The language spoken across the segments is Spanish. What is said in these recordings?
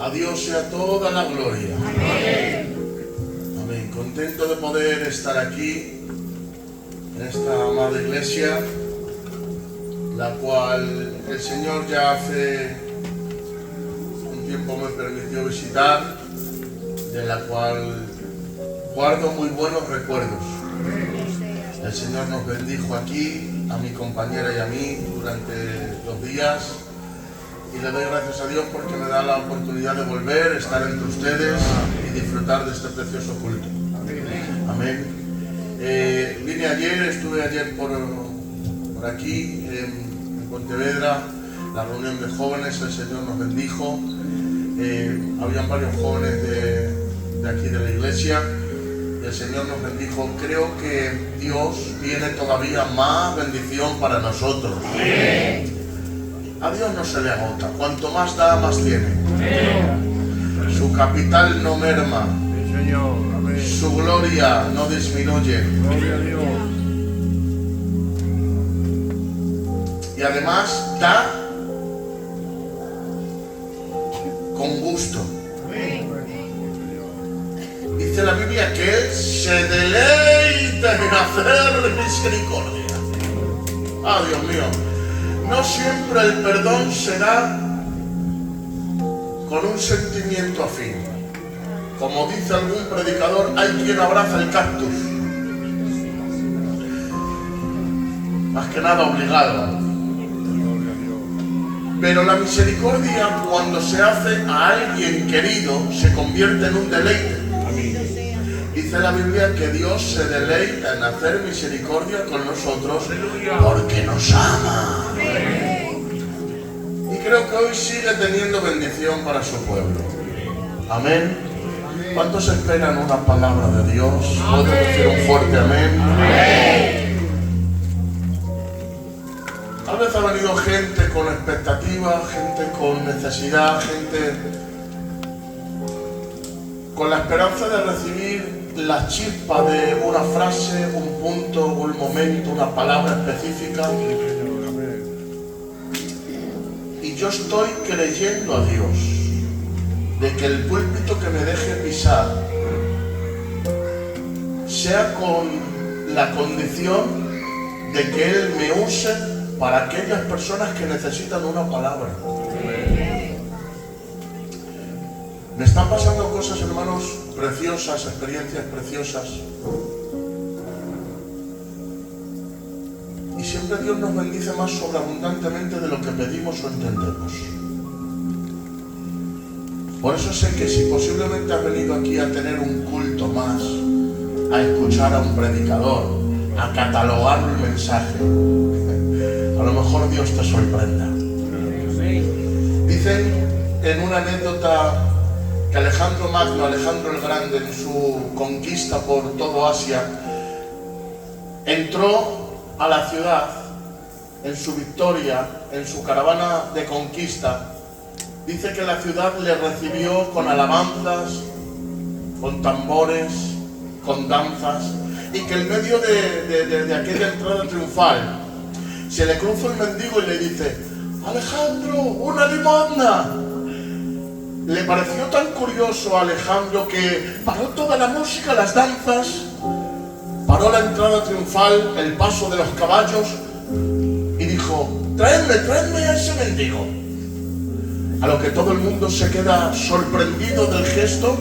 A Dios sea toda la gloria. Amén. Amén. Contento de poder estar aquí, en esta amada iglesia, la cual el Señor ya hace un tiempo me permitió visitar, de la cual guardo muy buenos recuerdos. El Señor nos bendijo aquí, a mi compañera y a mí, durante los días. Y le doy gracias a Dios porque me da la oportunidad de volver, estar entre ustedes y disfrutar de este precioso culto. Amén. Vine ayer, estuve ayer por aquí, en Pontevedra, la reunión de jóvenes, el Señor nos bendijo. Habían varios jóvenes de aquí de la iglesia y el Señor nos bendijo. Creo que Dios tiene todavía más bendición para nosotros. Amén. A Dios no se le agota, cuanto más da, más tiene. Su capital no merma, su gloria no disminuye. Y además da con gusto. Dice la Biblia que Él se deleita en hacer misericordia. Ah, Dios mío. No siempre el perdón se da con un sentimiento afín. Como dice algún predicador, hay quien abraza el cactus. Más que nada obligado. Pero la misericordia, cuando se hace a alguien querido, se convierte en un deleite. Dice la Biblia que Dios se deleita en hacer misericordia con nosotros porque nos ama. Y creo que hoy sigue teniendo bendición para su pueblo. Amén. ¿Cuántos esperan una palabra de Dios? ¿Puedo decir un fuerte amén? Tal vez ha venido gente con expectativa, gente con necesidad, gente con la esperanza de recibir la chispa de una frase, un punto, un momento, una palabra específica. Y yo estoy creyendo a Dios de que el púlpito que me deje pisar sea con la condición de que Él me use para aquellas personas que necesitan una palabra. Me están pasando cosas, hermanos, preciosas, experiencias preciosas. Y siempre Dios nos bendice más sobreabundantemente de lo que pedimos o entendemos. Por eso sé que si posiblemente has venido aquí a tener un culto más, a escuchar a un predicador, a catalogar un mensaje, a lo mejor Dios te sorprenda. Dicen en una anécdota que Alejandro Magno, Alejandro el Grande, en su conquista por todo Asia, entró a la ciudad en su victoria, en su caravana de conquista, dice que la ciudad le recibió con alabanzas, con tambores, con danzas, y que en medio de aquella entrada triunfal se le cruza el mendigo y le dice: Alejandro, una limosna. Le pareció tan curioso a Alejandro que paró toda la música, las danzas, paró la entrada triunfal, el paso de los caballos, y dijo: traedme a ese mendigo. A lo que todo el mundo se queda sorprendido del gesto.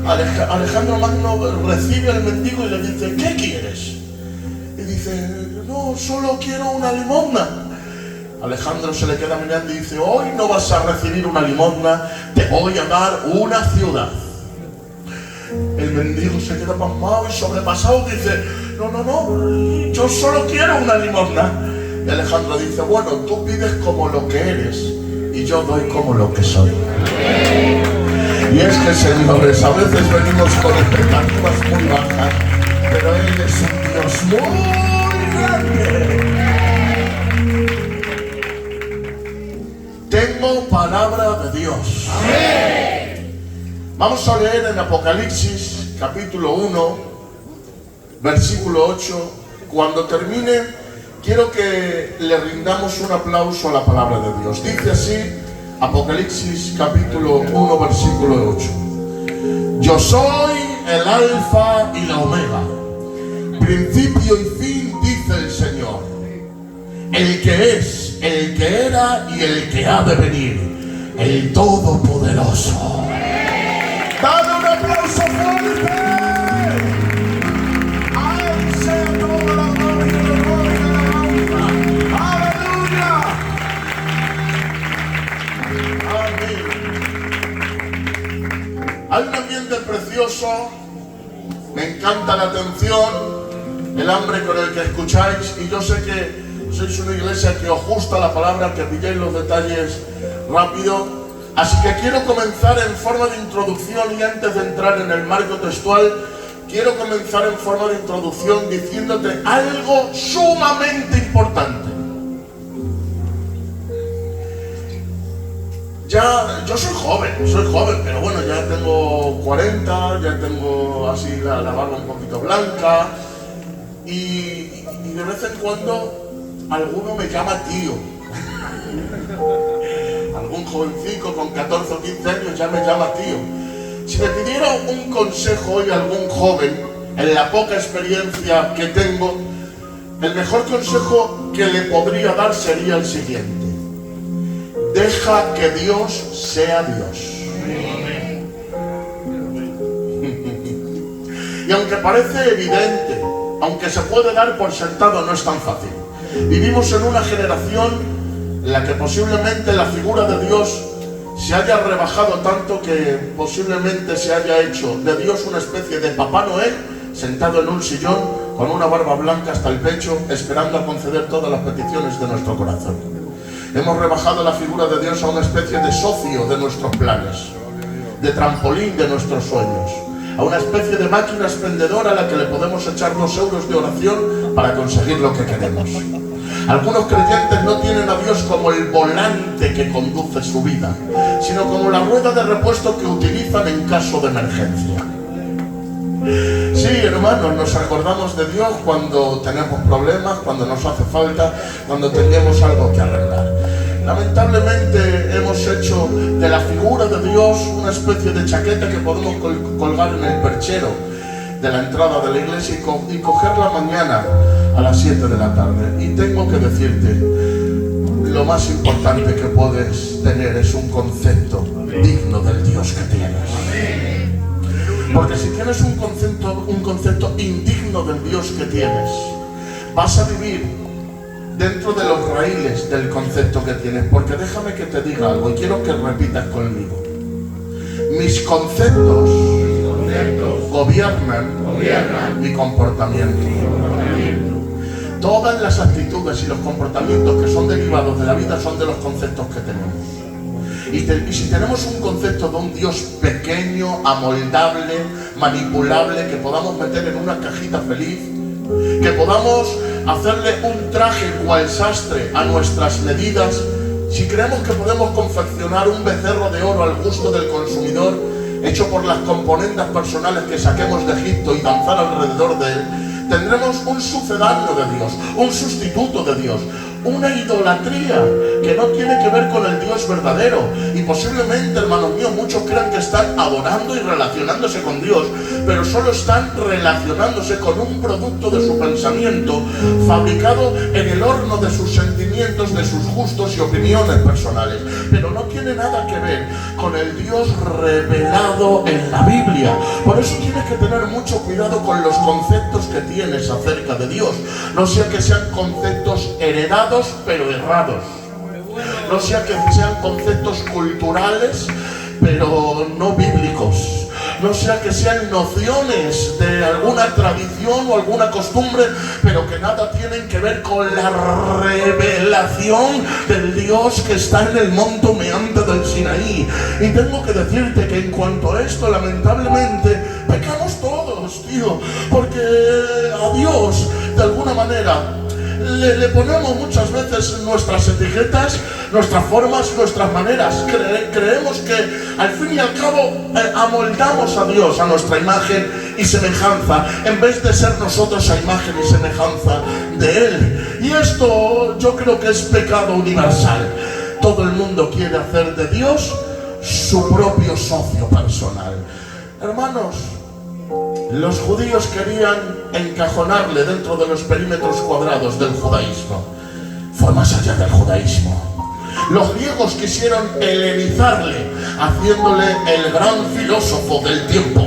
Alejandro Magno recibe al mendigo y le dice: ¿qué quieres? Y dice: no, solo quiero una limosna. Alejandro se le queda mirando y dice: hoy no vas a recibir una limosna, te voy a dar una ciudad. El mendigo se queda pasmado y sobrepasado, dice: no, yo solo quiero una limosna. Y Alejandro dice: bueno, tú pides como lo que eres y yo doy como lo que soy. Y es que, señores, a veces venimos con expectativas muy bajas, pero Él es un Dios muy grande. Tengo palabra de Dios. Amén. Vamos a leer en Apocalipsis capítulo 1, versículo 8. Cuando termine, quiero que le rindamos un aplauso a la palabra de Dios. Dice así, Apocalipsis capítulo 1, versículo 8. Yo soy el alfa y la omega, principio y fin, dice el Señor, el que es, el que era y el que ha de venir, el Todopoderoso. ¡Dale un aplauso fuerte! ¡A Él sea toda la gloria y la alabanza! ¡Aleluya! Amén. Hay un ambiente precioso, me encanta la atención, el hambre con el que escucháis, y yo sé que sois una iglesia que os gusta la palabra, que pilláis los detalles rápido. Así que quiero comenzar en forma de introducción, y antes de entrar en el marco textual, quiero comenzar en forma de introducción diciéndote algo sumamente importante. Yo soy joven, pero bueno, ya tengo 40, ya tengo así la barba un poquito blanca, y de vez en cuando alguno me llama tío. Algún jovencico con 14 o 15 años ya me llama tío. Si me pidiera un consejo hoy algún joven, en la poca experiencia que tengo, el mejor consejo que le podría dar sería el siguiente: deja que Dios sea Dios. Y aunque parece evidente, aunque se puede dar por sentado, no es tan fácil. Vivimos en una generación en la que posiblemente la figura de Dios se haya rebajado tanto que posiblemente se haya hecho de Dios una especie de Papá Noel sentado en un sillón con una barba blanca hasta el pecho, esperando a conceder todas las peticiones de nuestro corazón. Hemos rebajado la figura de Dios a una especie de socio de nuestros planes, de trampolín de nuestros sueños, a una especie de máquina expendedora a la que le podemos echar 2 euros de oración para conseguir lo que queremos. Algunos creyentes no tienen a Dios como el volante que conduce su vida, sino como la rueda de repuesto que utilizan en caso de emergencia. Sí, hermanos, nos acordamos de Dios cuando tenemos problemas, cuando nos hace falta, cuando tenemos algo que arreglar. Lamentablemente hemos hecho de la figura de Dios una especie de chaqueta que podemos colgar en el perchero de la entrada de la iglesia y cogerla mañana a las 7 de la tarde. Y tengo que decirte, lo más importante que puedes tener es un concepto digno del Dios que tienes. Porque si tienes un concepto indigno del Dios que tienes, vas a vivir dentro de los raíles del concepto que tienes. Porque déjame que te diga algo y quiero que repitas conmigo. Mis conceptos gobiernan mi comportamiento. Todas las actitudes y los comportamientos que son derivados de la vida son de los conceptos que tenemos. Y si tenemos un concepto de un Dios pequeño, amoldable, manipulable, que podamos meter en una cajita feliz, que podamos hacerle un traje cual sastre a nuestras medidas, si creemos que podemos confeccionar un becerro de oro al gusto del consumidor, hecho por las componendas personales que saquemos de Egipto y danzar alrededor de él, tendremos un sucedáneo de Dios, un sustituto de Dios, una idolatría que no tiene que ver con el Dios verdadero. Y posiblemente, hermanos míos, muchos crean que están adorando y relacionándose con Dios, pero solo están relacionándose con un producto de su pensamiento, fabricado en el horno de sus sentimientos, de sus gustos y opiniones personales, pero no tiene nada que ver con el Dios revelado en la Biblia. Por eso tienes que tener mucho cuidado con los conceptos que tienes acerca de Dios, no sea que sean conceptos heredados pero errados, no sea que sean conceptos culturales pero no bíblicos, no sea que sean nociones de alguna tradición o alguna costumbre, pero que nada tienen que ver con la revelación del Dios que está en el monte humeante del Sinaí. Y tengo que decirte que en cuanto a esto, lamentablemente, pecamos todos, tío, porque a Dios, de alguna manera, le ponemos muchas veces nuestras etiquetas, nuestras formas, nuestras maneras. Creemos que al fin y al cabo amoldamos a Dios a nuestra imagen y semejanza, en vez de ser nosotros a imagen y semejanza de Él. Y esto yo creo que es pecado universal. Todo el mundo quiere hacer de Dios su propio socio personal. Hermanos, los judíos querían encajonarle dentro de los perímetros cuadrados del judaísmo. Fue más allá del judaísmo. Los griegos quisieron helenizarle, haciéndole el gran filósofo del tiempo.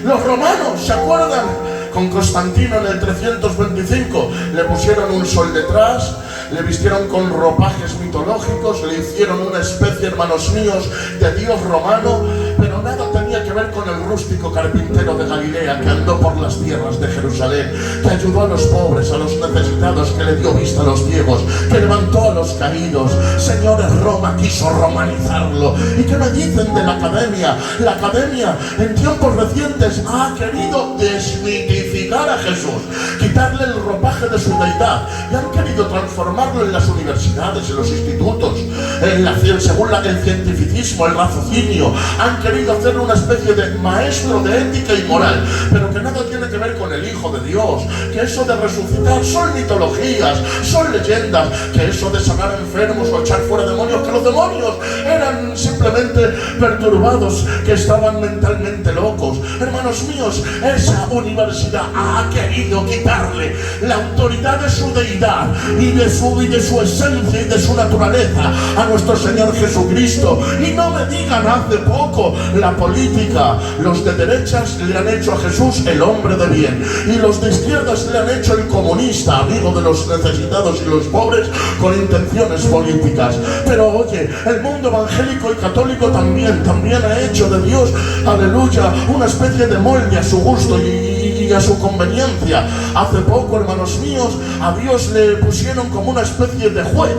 Los romanos, ¿se acuerdan? Con Constantino en el 325 le pusieron un sol detrás, le vistieron con ropajes mitológicos, le hicieron una especie, hermanos míos, de dios romano, pero nada tenía que ver con el rústico carpintero de Galilea que andó por las tierras de Jerusalén, que ayudó a los pobres, a los necesitados, que le dio vista a los ciegos, que levantó a los caídos. Señores, Roma quiso romanizarlo. ¿Y qué me dicen de la academia? La academia en tiempos recientes ha querido desmitificar a Jesús, quitarle el ropaje de su deidad, y han querido transformarlo en las universidades, en los institutos, según el cientificismo, el raciocinio. Han querido hacerle una especie de maestro de ética y moral, pero que nada tiene que ver con el Hijo de Dios, que eso de resucitar son mitologías, son leyendas, que eso de sanar enfermos o echar fuera demonios, que los demonios eran simplemente perturbados, que estaban mentalmente locos. Hermanos míos, esa universidad ha querido quitarle la autoridad de su deidad y de su esencia y de su naturaleza a nuestro Señor Jesucristo. Y no me digan hace poco la política, los de derechas le han hecho a Jesús el hombre de bien, y los de izquierdas le han hecho el comunista, amigo de los necesitados y los pobres, con intenciones políticas. Pero oye, el mundo evangélico y católico también ha hecho de Dios, aleluya, una especie de molde a su gusto y a su conveniencia. Hace poco, hermanos míos, a Dios le pusieron como una especie de juez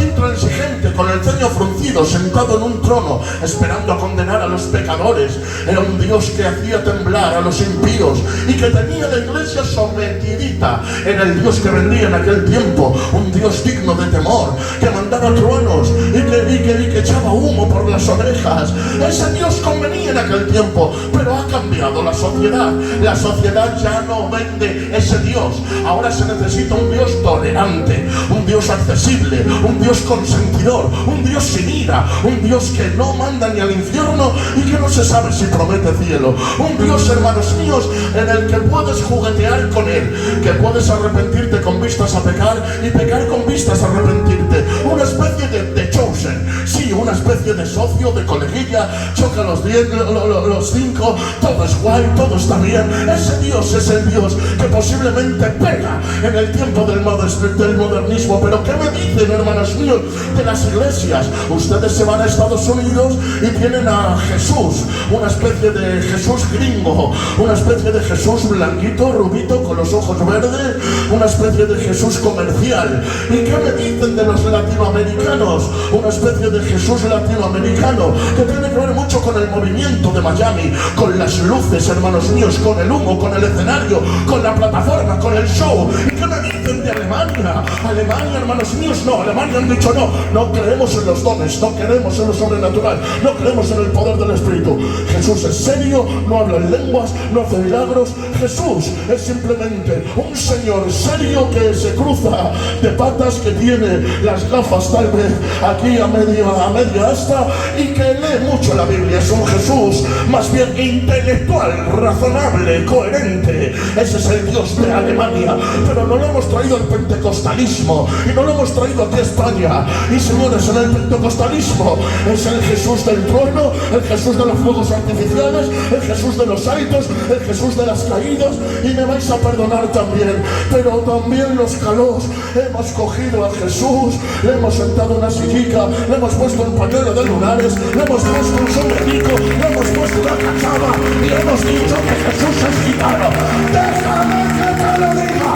intransigente, con el ceño fruncido, sentado en un trono, esperando a condenar a los pecadores. Era un Dios que hacía temblar a los impíos y que tenía la iglesia sometidita. Era el Dios que vendría en aquel tiempo, un Dios digno de temor, que mandaba truenos y que echaba humo por las orejas. Ese Dios convenía en aquel tiempo, pero ha cambiado la sociedad. La sociedad ya no vende ese Dios. Ahora se necesita un Dios tolerante, un Dios accesible, un Dios consentidor, un Dios sin ira, un Dios que no manda ni al infierno y que no se sabe si promete cielo. Un Dios, hermanos míos, en el que puedes juguetear con Él, que puedes arrepentirte con vistas a pecar y pecar con vistas a arrepentirte. Una especie de chosen, sí, una especie de socio, de coleguilla, choca los 10, los 5, todo es guay, todo está bien. Ese Dios es el Dios que posiblemente pega en el tiempo del modernismo. Pero ¿qué me dicen, hermanos míos, de las iglesias? Ustedes se van a Estados Unidos y tienen a Jesús, una especie de Jesús gringo, una especie de Jesús blanquito, rubito, con los ojos verdes, una especie de Jesús comercial. ¿Y qué me dicen de los latinoamericanos? Una especie de Jesús latinoamericano que tiene que ver mucho con el movimiento de Miami, con las luces, hermanos míos, con el humo, con el escenario, con la plataforma, con el show. ¿Y qué me dicen dicen de Alemania. Alemania, hermanos míos, no. Alemania han dicho no creemos en los dones, no creemos en lo sobrenatural, no creemos en el poder del Espíritu. Jesús es serio, no habla en lenguas, no hace milagros. Jesús es simplemente un señor serio que se cruza de patas, que tiene las gafas tal vez aquí a media asta y que lee mucho la Biblia. Es un Jesús más bien intelectual, razonable, coherente. Ese es el Dios de Alemania, pero no lo hemos traído al pentecostalismo y no lo hemos traído aquí a España. Y señores, en el pentecostalismo es el Jesús del trueno, el Jesús de los fuegos artificiales, el Jesús de los hábitos, el Jesús de las caídas. Y me vais a perdonar también, pero también los calós. Hemos cogido a Jesús, le hemos sentado una sillica, le hemos puesto un pañuelo de lunares, le hemos puesto un sombrerico, le hemos puesto una cachava y hemos dicho que Jesús es gitano. Déjame que te lo diga.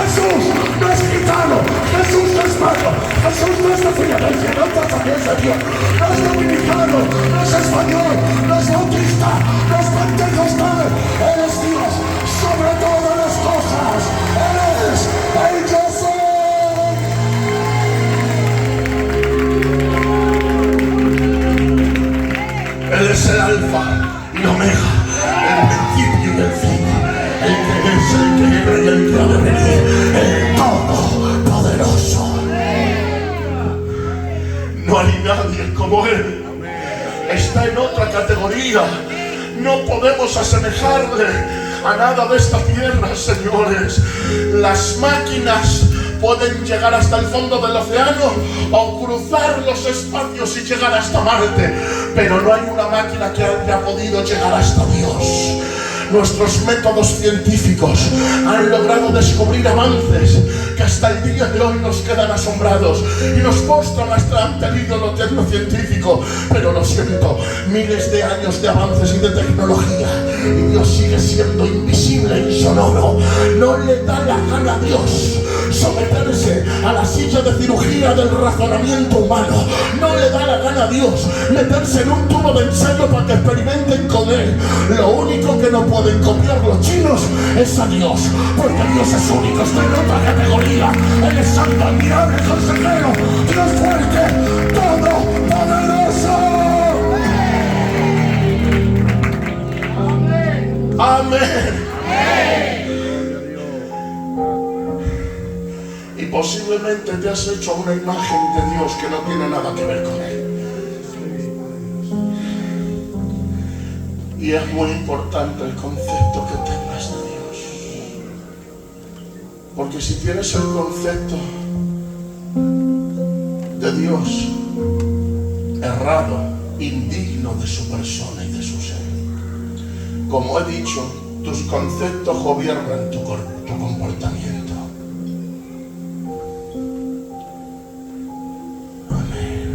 Jesús no es gitano, Jesús no es malo, Jesús no es de Filadelfia, no es de Dios, no es dominicano, no es español, no es bautista, no es pentecostal. Él es Dios sobre todas las cosas. Él es el yo soy. Él es el alfa y el omega, el principio y el fin, el que es, el que era y el que ha de venir, el todopoderoso. No hay nadie como Él. Está en otra categoría. No podemos asemejarle a nada de esta tierra, señores. Las máquinas pueden llegar hasta el fondo del océano o cruzar los espacios y llegar hasta Marte, pero no hay una máquina que haya podido llegar hasta Dios. Nuestros métodos científicos han logrado descubrir avances que hasta el día de hoy nos quedan asombrados y nos postran hasta ante el ídolo tecnocientífico. Pero lo siento, miles de años de avances y de tecnología y Dios sigue siendo invisible y sonoro. No le da la gana a Dios someterse a la silla de cirugía del razonamiento humano. No le da la gana a Dios meterse en un tubo de ensayo para que experimenten con Él. Lo único que no pueden copiar los chinos es a Dios, porque Dios es único, está en otra categoría. Él es santo, admirable, consejero, Dios fuerte, todopoderoso. Amén. Y posiblemente te has hecho una imagen de Dios que no tiene nada que ver con Él. Y es muy importante el concepto que tengas de Dios. Porque si tienes el concepto de Dios errado, indigno de su persona y de su ser, como he dicho, tus conceptos gobiernan tu comportamiento. Amén.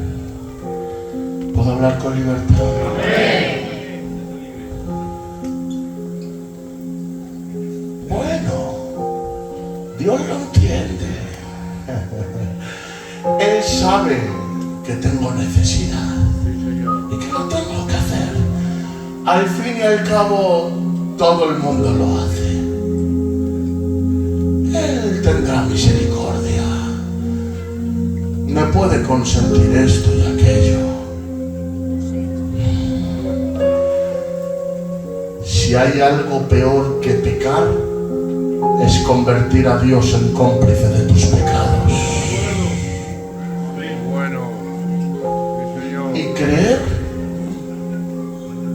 ¿Puedo hablar con libertad? Amén. Dios lo entiende. Él sabe que tengo necesidad y que lo tengo que hacer. Al fin y al cabo, todo el mundo lo hace. Él tendrá misericordia. Me puede consentir esto y aquello. Si hay algo peor que pecar, es convertir a Dios en cómplice de tus pecados. Y creer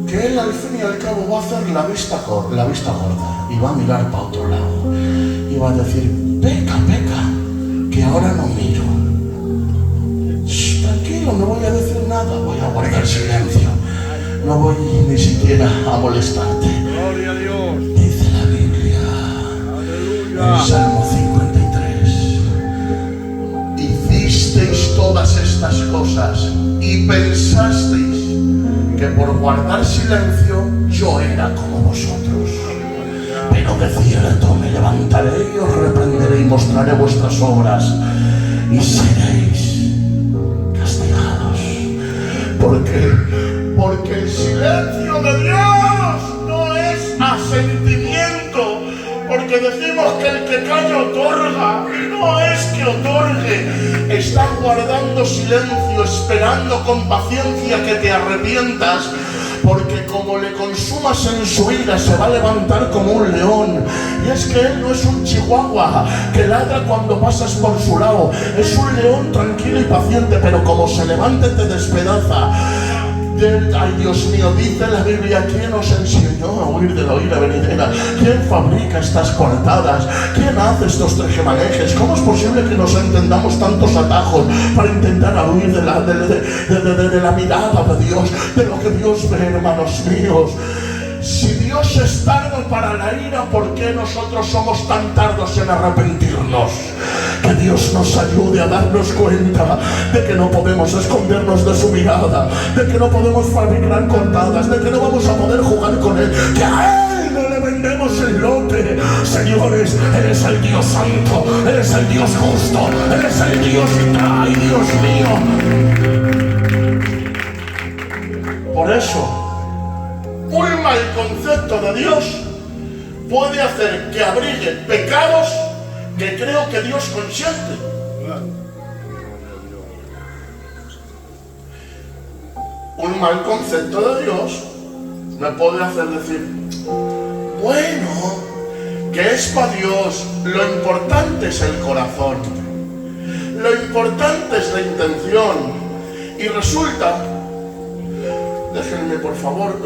que Él al fin y al cabo va a hacer la vista gorda y va a mirar para otro lado y va a decir: peca, que ahora no miro. Tranquilo, no voy a decir nada, voy a guardar silencio, no voy ni siquiera a molestarte. Gloria a Dios. Dice la Biblia en Salmo 53: hicisteis todas estas cosas y pensasteis que por guardar silencio yo era como vosotros. Pero de cierto me levantaré y os reprenderé y mostraré vuestras obras y seréis castigados. Porque el silencio de Dios no es asentimiento. Porque decimos que el que calla otorga. No es que otorgue, está guardando silencio, esperando con paciencia que te arrepientas, porque como le consumas en su ira, se va a levantar como un león. Y es que él no es un chihuahua que ladra cuando pasas por su lado, es un león tranquilo y paciente, pero como se levante te despedaza. Ay, Dios mío, dice la Biblia, ¿quién os enseñó a huir de la ira venidera? ¿Quién fabrica estas coartadas? ¿Quién hace estos tejemanejes? ¿Cómo es posible que nos entendamos tantos atajos para intentar huir de la mirada de Dios, de lo que Dios ve, hermanos míos? Si Dios es tardo para la ira, ¿por qué nosotros somos tan tardos en arrepentirnos? Que Dios nos ayude a darnos cuenta de que no podemos escondernos de su mirada, de que no podemos fabricar cortadas, de que no vamos a poder jugar con Él, que a Él no le vendemos el lote. Señores, Él es el Dios santo, Él es el Dios justo, Él es el Dios, ay Dios mío. Por eso, un mal concepto de Dios puede hacer que abrigue pecados que creo que Dios consiente. Un mal concepto de Dios me puede hacer decir, bueno, que es para Dios, lo importante es el corazón, lo importante es la intención. Y resulta, déjenme por favor,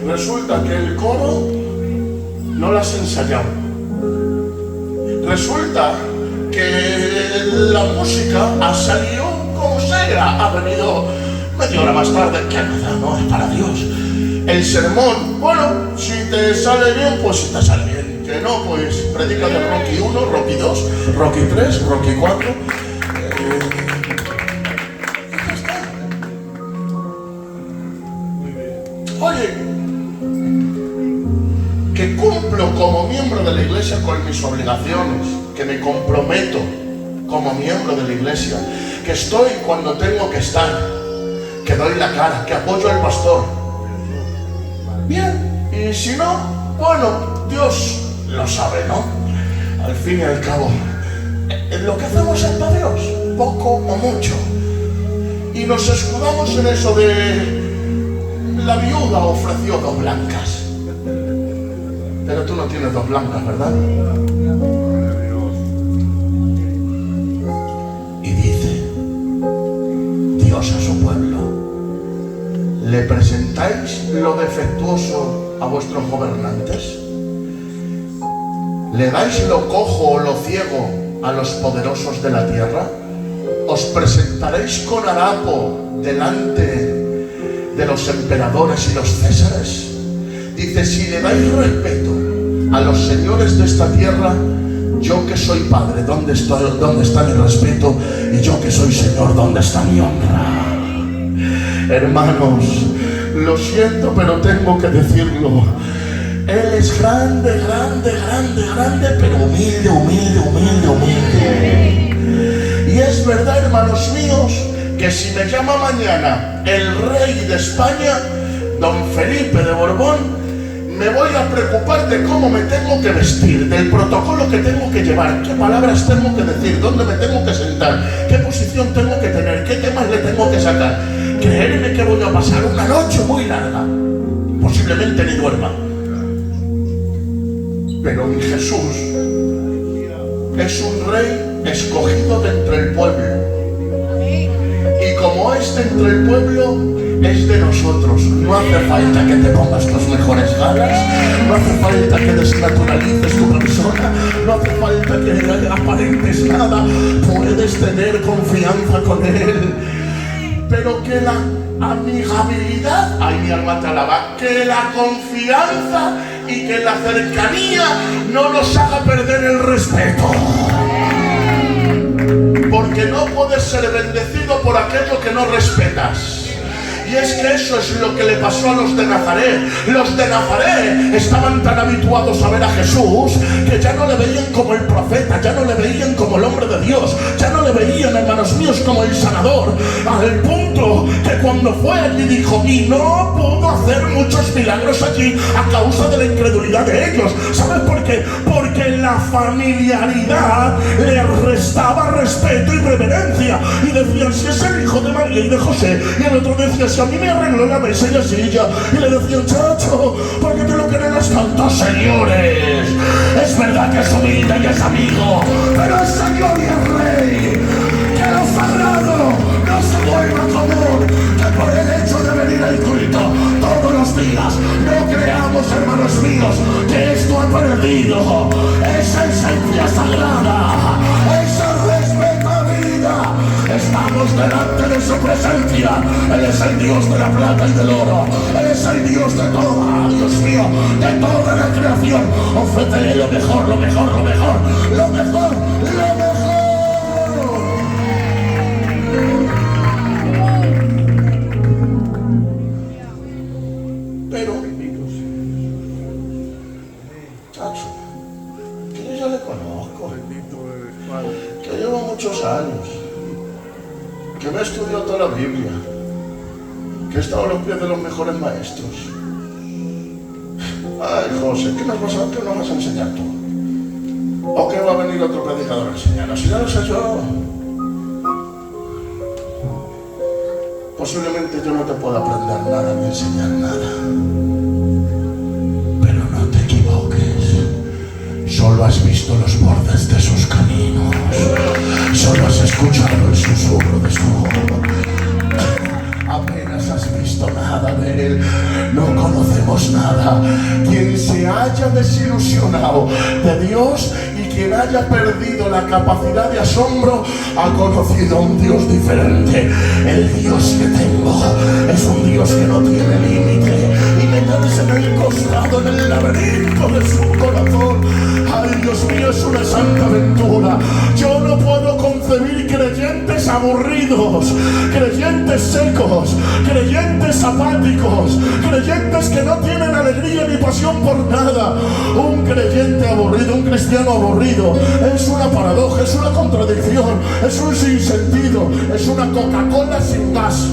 resulta que el coro no lo has ensayado. Resulta que la música ha salido como sea, ha venido media hora más tarde, que nada, no es para Dios. El sermón, bueno, si te sale bien, pues si te sale bien. Que no, pues predica de Rocky 1, Rocky 2, Rocky 3, Rocky 4. Oye, que cumplo como miembro de la iglesia con mis obligaciones, que me comprometo como miembro de la iglesia, que estoy cuando tengo que estar, que doy la cara, que apoyo al pastor. Bien, y si no, bueno, Dios lo sabe, ¿no? Al fin y al cabo, lo que hacemos es para Dios, poco o mucho. Y nos escudamos en eso de la viuda ofreció 2 blancas. Pero tú no tienes 2 blancas, ¿verdad? Y dice Dios a su pueblo: ¿le presentáis lo defectuoso a vuestros gobernantes? ¿Le dais lo cojo o lo ciego a los poderosos de la tierra? ¿Os presentaréis con harapo delante de los emperadores y los césares? Dice, si le dais respeto a los señores de esta tierra, yo que soy padre, ¿dónde está mi respeto? Y yo que soy señor, ¿dónde está mi honra? Hermanos, lo siento, pero tengo que decirlo. Él es grande, grande, grande, grande, pero humilde, humilde, humilde, humilde. Y es verdad, hermanos míos, que si me llama mañana el rey de España, don Felipe de Borbón, me voy a preocupar de cómo me tengo que vestir, del protocolo que tengo que llevar, qué palabras tengo que decir, dónde me tengo que sentar, qué posición tengo que tener, qué temas le tengo que sacar. Creedme que voy a pasar una noche muy larga, posiblemente ni duerma. Pero mi Jesús es un rey escogido de entre el pueblo. Y como es de entre el pueblo, es de nosotros. No hace falta que te pongas tus mejores galas, no hace falta que desnaturalices tu persona, no hace falta que aparentes nada. Puedes tener confianza con Él, pero que la amigabilidad, ay, mi alma te alaba, que la confianza y que la cercanía no nos haga perder el respeto. Porque no puedes ser bendecido por aquello que no respetas. Y es que eso es lo que le pasó a los de Nazaret. Los de Nazaret estaban tan habituados a ver a Jesús que ya no le veían como el profeta, ya no le veían como el hombre de Dios, ya no le veían, hermanos míos, como el sanador, al punto que cuando fue allí dijo, y no pudo hacer muchos milagros allí a causa de la incredulidad de ellos. ¿Sabes por qué? Porque la familiaridad le restaba respeto y reverencia, y decían, si es el hijo de María y de José, y el otro decía, si a mí me arregló la mesa y la silla, y le decían, chacho, ¿por qué te lo querés tanto? Señores, es verdad que es humilde y es amigo, pero es Señor y es Rey. Que lo sagrado no se vuelva común, que por el hecho de venir al culto todos los días no creamos, hermanos míos, que esto ha perdido esa esencia sagrada, esa respetabilidad. Estamos delante de su presencia. Él es el Dios de la plata y del oro. Él es el Dios de toda, Dios mío, de toda la creación. Ofrécele lo mejor, lo mejor, lo mejor, lo mejor, lo mejor. Pero, chacho, que yo ya le conozco, que llevo muchos años, que me he estudiado toda la Biblia, que he estado a los pies de los mejores maestros. Ay, José, ¿qué nos vas a enseñar tú? ¿O qué va a venir otro predicador a enseñarnos? Si ya lo sé yo. Posiblemente yo no te pueda aprender nada ni enseñar nada. Pero no te equivoques. Solo has visto los bordes de sus caminos. Solo has escuchado el susurro de su voz. Apenas has visto nada de él. No conocemos nada. Quien se haya desilusionado de Dios y quien haya perdido la capacidad de asombro ha conocido a un Dios diferente. El Dios que tengo es un Dios que no tiene límite y me tienes en el costado, en el laberinto de su corazón. Ay, Dios mío, es una santa aventura. Yo no puedo concebir creyentes aburridos, creyentes secos, creyentes apáticos, creyentes que no tienen alegría ni pasión por nada. Un creyente aburrido, un cristiano aburrido, es una paradoja, es una contradicción, es un sinsentido, es una Coca-Cola sin gas,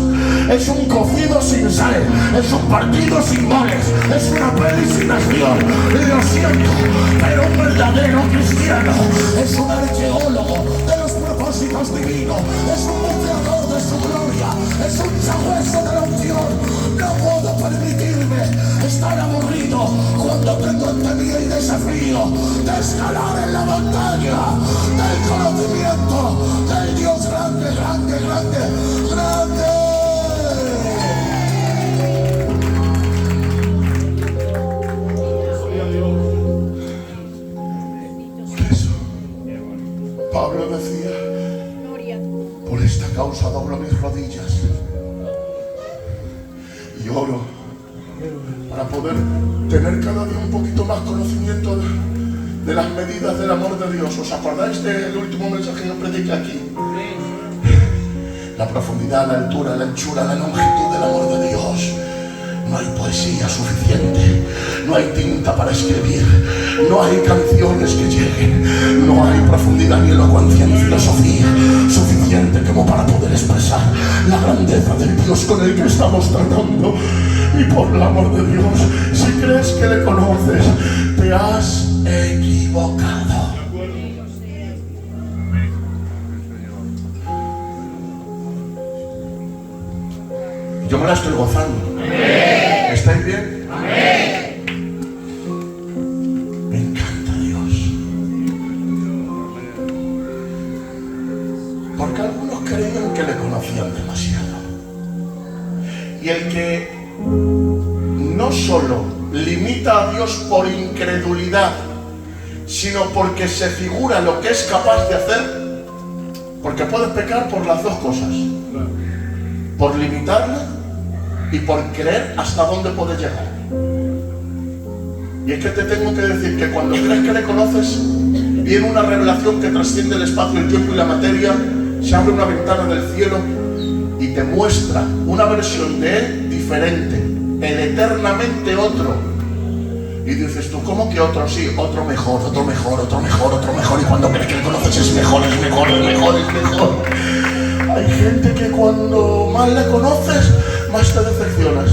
es un cocido sin sal, es un partido sin goles, es una peli sin acción. Lo siento, pero un verdadero cristiano es un arqueólogo de los propósitos divinos, es un buceador de su gloria, es un sabueso de la unción. No puedo permitirme estar aburrido cuando tengo ante mí el desafío de escalar en la montaña del conocimiento del Dios grande, grande, grande, grande. Pablo decía, por esta causa doblo mis rodillas y oro para poder tener cada día un poquito más conocimiento de las medidas del amor de Dios. ¿Os acordáis del último mensaje que yo prediqué aquí? La profundidad, la altura, la anchura, la longitud del amor de Dios. No hay poesía suficiente, no hay tinta para escribir, no hay canciones que lleguen, no hay profundidad ni elocuencia ni filosofía suficiente como para poder expresar la grandeza del Dios con el que estamos tratando. Y por el amor de Dios, si crees que le conoces, te has equivocado. Yo me la estoy gozando. ¿Estáis bien? Amén. Me encanta Dios. Porque algunos creían que le conocían demasiado. Y el que no solo limita a Dios por incredulidad, sino porque se figura lo que es capaz de hacer, porque puedes pecar por las dos cosas, por limitarle y por creer hasta dónde puede llegar. Y es que te tengo que decir que cuando crees que le conoces, viene una revelación que trasciende el espacio, el tiempo y la materia, se abre una ventana del cielo y te muestra una versión de Él diferente, el eternamente otro. Y dices tú, ¿cómo que otro? Sí, otro mejor, otro mejor, otro mejor, otro mejor. Y cuando crees que le conoces es mejor, es mejor, es mejor, es mejor. Hay gente que cuando más le conoces, más te decepcionas.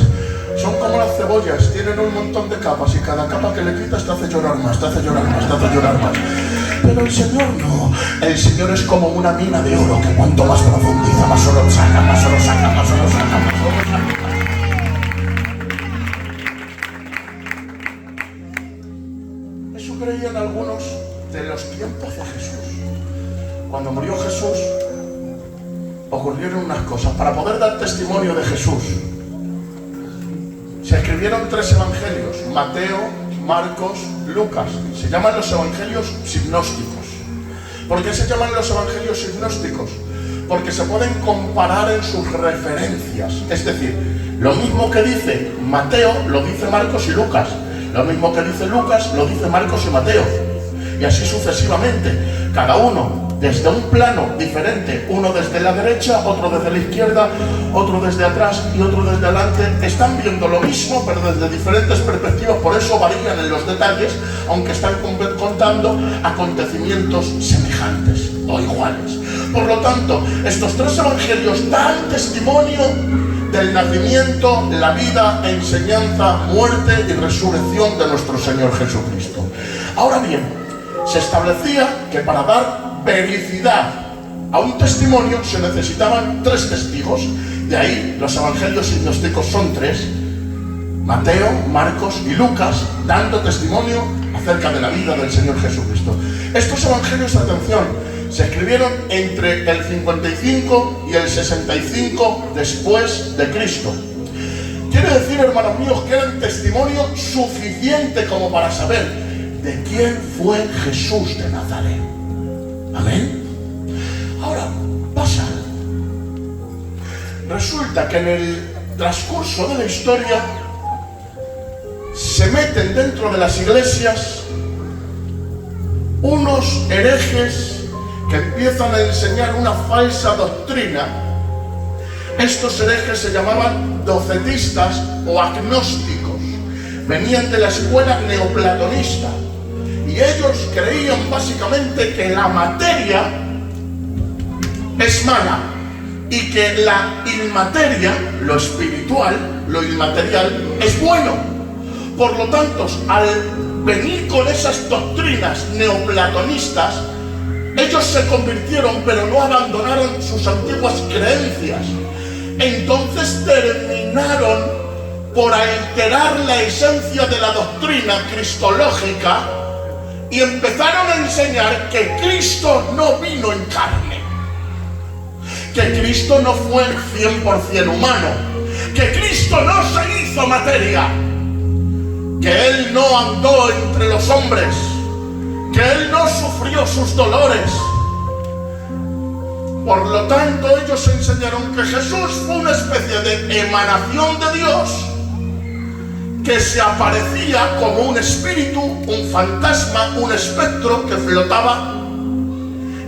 Son como las cebollas, tienen un montón de capas y cada capa que le quitas te hace llorar más, te hace llorar más, te hace llorar más. Pero el Señor no. El Señor es como una mina de oro que cuanto más profundiza, más oro saca, más oro saca, más oro saca, más oro saca. Eso creían algunos de los tiempos de Jesús. Cuando murió Jesús, ocurrieron unas cosas. Para poder dar testimonio de Jesús, se escribieron 3 evangelios: Mateo, Marcos, Lucas. Se llaman los evangelios sinópticos. ¿Por qué se llaman los evangelios sinópticos? Porque se pueden comparar en sus referencias. Es decir, lo mismo que dice Mateo, lo dice Marcos y Lucas. Lo mismo que dice Lucas, lo dice Marcos y Mateo. Y así sucesivamente. Cada uno desde un plano diferente, uno desde la derecha, otro desde la izquierda, otro desde atrás y otro desde adelante, están viendo lo mismo pero desde diferentes perspectivas. Por eso varían en los detalles, aunque están contando acontecimientos semejantes o iguales. Por lo tanto, estos 3 evangelios dan testimonio del nacimiento, la vida, enseñanza, muerte y resurrección de nuestro Señor Jesucristo. Ahora bien, se establecía que para dar vericidad a un testimonio se necesitaban 3 testigos. De ahí los evangelios sinópticos son 3: Mateo, Marcos y Lucas, dando testimonio acerca de la vida del Señor Jesucristo. Estos evangelios, atención, se escribieron entre el 55 y el 65 después de Cristo. Quiere decir, hermanos míos, que eran testimonio suficiente como para saber de quién fue Jesús de Nazaret. Amén. Ahora, pasa. Resulta que en el transcurso de la historia se meten dentro de las iglesias unos herejes que empiezan a enseñar una falsa doctrina. Estos herejes se llamaban docetistas o agnósticos. Venían de la escuela neoplatonista. Y ellos creían básicamente que la materia es mala y que la inmateria, lo espiritual, lo inmaterial, es bueno. Por lo tanto, al venir con esas doctrinas neoplatonistas, ellos se convirtieron, pero no abandonaron sus antiguas creencias. Entonces terminaron por alterar la esencia de la doctrina cristológica y empezaron a enseñar que Cristo no vino en carne, que Cristo no fue 100% humano, que Cristo no se hizo materia, que Él no andó entre los hombres, que Él no sufrió sus dolores. Por lo tanto, ellos enseñaron que Jesús fue una especie de emanación de Dios que se aparecía como un espíritu, un fantasma, un espectro que flotaba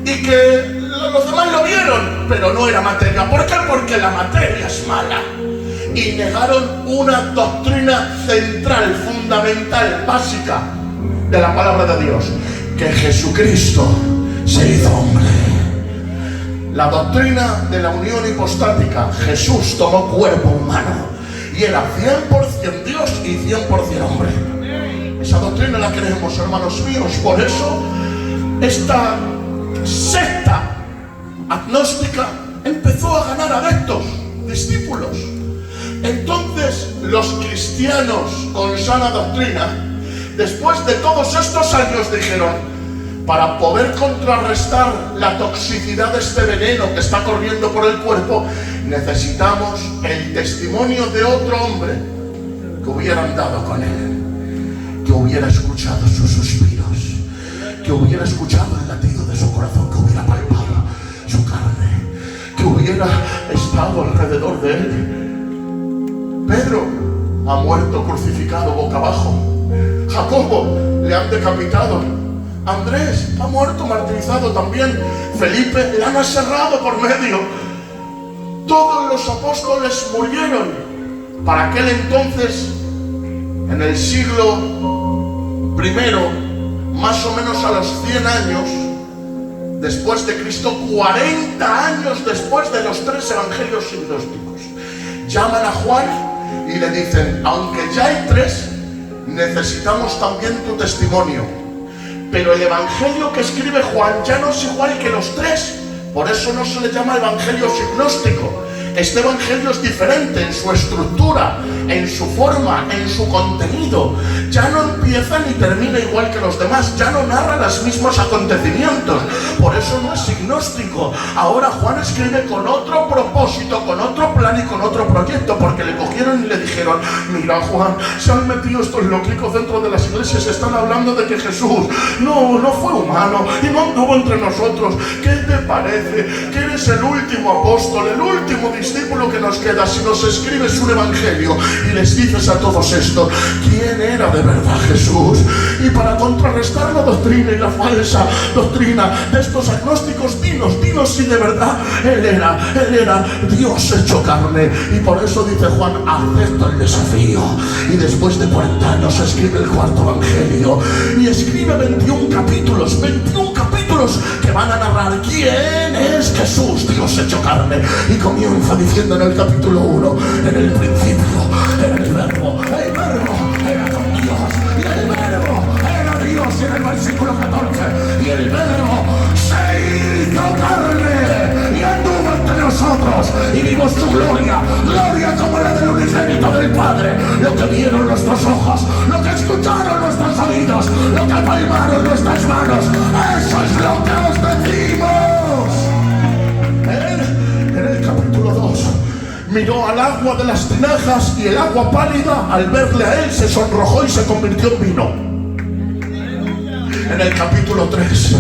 y que los demás lo vieron, pero no era materia. ¿Por qué? Porque la materia es mala. Y negaron una doctrina central, fundamental, básica de la palabra de Dios, que Jesucristo se hizo hombre. La doctrina de la unión hipostática: Jesús tomó cuerpo humano y era 100% Dios y 100% hombre. Esa doctrina la creemos, hermanos míos. Por eso esta secta agnóstica empezó a ganar adeptos, discípulos. Entonces los cristianos con sana doctrina, después de todos estos años, dijeron: para poder contrarrestar la toxicidad de este veneno que está corriendo por el cuerpo, necesitamos el testimonio de otro hombre que hubiera andado con Él, que hubiera escuchado sus suspiros, que hubiera escuchado el latido de su corazón, que hubiera palpado su carne, que hubiera estado alrededor de Él. Pedro ha muerto crucificado boca abajo. Jacobo le han decapitado. Andrés ha muerto martirizado también. Felipe le han aserrado por medio. todos los apóstoles murieron. Para aquel entonces, en el siglo I, más o menos a los 100 años después de Cristo, 40 años después de los 3 evangelios sinópticos, llaman a Juan y le dicen: aunque ya hay 3, necesitamos también tu testimonio. Pero el evangelio que escribe Juan ya no es igual que los 3, por eso no se le llama evangelio sinóptico. Este evangelio es diferente en su estructura, en su forma, en su contenido. Ya no empieza ni termina igual que los demás, ya no narra los mismos acontecimientos, por eso no es sinóptico. Ahora Juan escribe con otro propósito, con otro plan y con otro proyecto, porque le cogieron y le dijeron: mira, Juan, se han metido estos loquicos dentro de las iglesias, están hablando de que Jesús no fue humano y no anduvo entre nosotros. ¿Qué te parece que eres el último apóstol, el último discípulo que nos queda, si nos escribes un evangelio y les dices a todos esto quién era de verdad Jesús? Y para contrarrestar la doctrina y la falsa doctrina de estos agnósticos, dinos si de verdad Él era Dios hecho carne. Y por eso dice Juan: acepto el desafío. Y después de 40 años escribe el 4º evangelio y escribe 21 capítulos que van a narrar quién es Jesús, Dios hecho carne. Y comienza diciendo en el capítulo 1: en el principio era el verbo era con Dios, y el verbo era Dios. Y en el versículo 14: y el verbo se hizo carne y anduvo entre nosotros, y vimos su gloria como la del unigénito del Padre. Lo que vieron nuestros ojos, lo que escucharon nuestros oídos, lo que palmaron nuestras manos, eso es lo que os decimos. En el capítulo 2 miró al agua de las tinajas, y el agua pálida, al verle a él, se sonrojó y se convirtió en vino. En el capítulo 3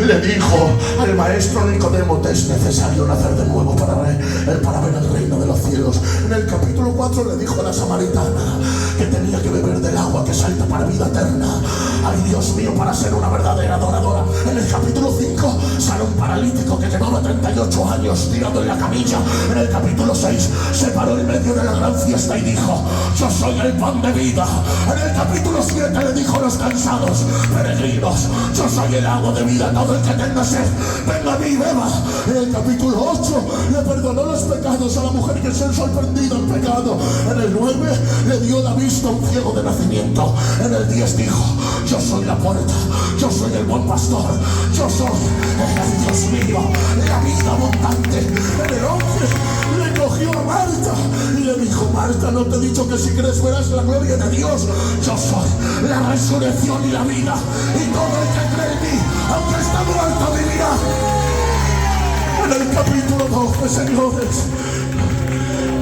le dijo al maestro Nicodemo: te es necesario nacer de nuevo para ver el reino de los cielos. En el capítulo 4 le dijo a la samaritana que tenía que beber del agua que salta para vida eterna. Ay, Dios mío, para ser una verdadera adoradora. En el capítulo 5 sale un paralítico que llevaba 38 años tirado en la camilla. En el capítulo 6 se paró en medio de la gran fiesta y dijo: yo soy el pan de vida. En el capítulo 7 le dijo a los cansados: peregrinos, yo soy el agua de vida, todo el que tenga sed, venga a mí y beba. En el capítulo 8 le perdonó los pecados a la mujer que se sorprendida en pecado. En el 9 le dio la vista a un ciego de nacimiento. En el 10 dijo: yo soy la puerta, yo soy el buen pastor, yo soy el Dios mío, la vida abundante. En el 11 le cogió a Marta y le dijo: Marta, no te he dicho que si crees verás la gloria de Dios. Yo soy la resurrección y la vida, y todo el que cree en mí, aunque esté muerto, vivirá. En el capítulo 12, señores,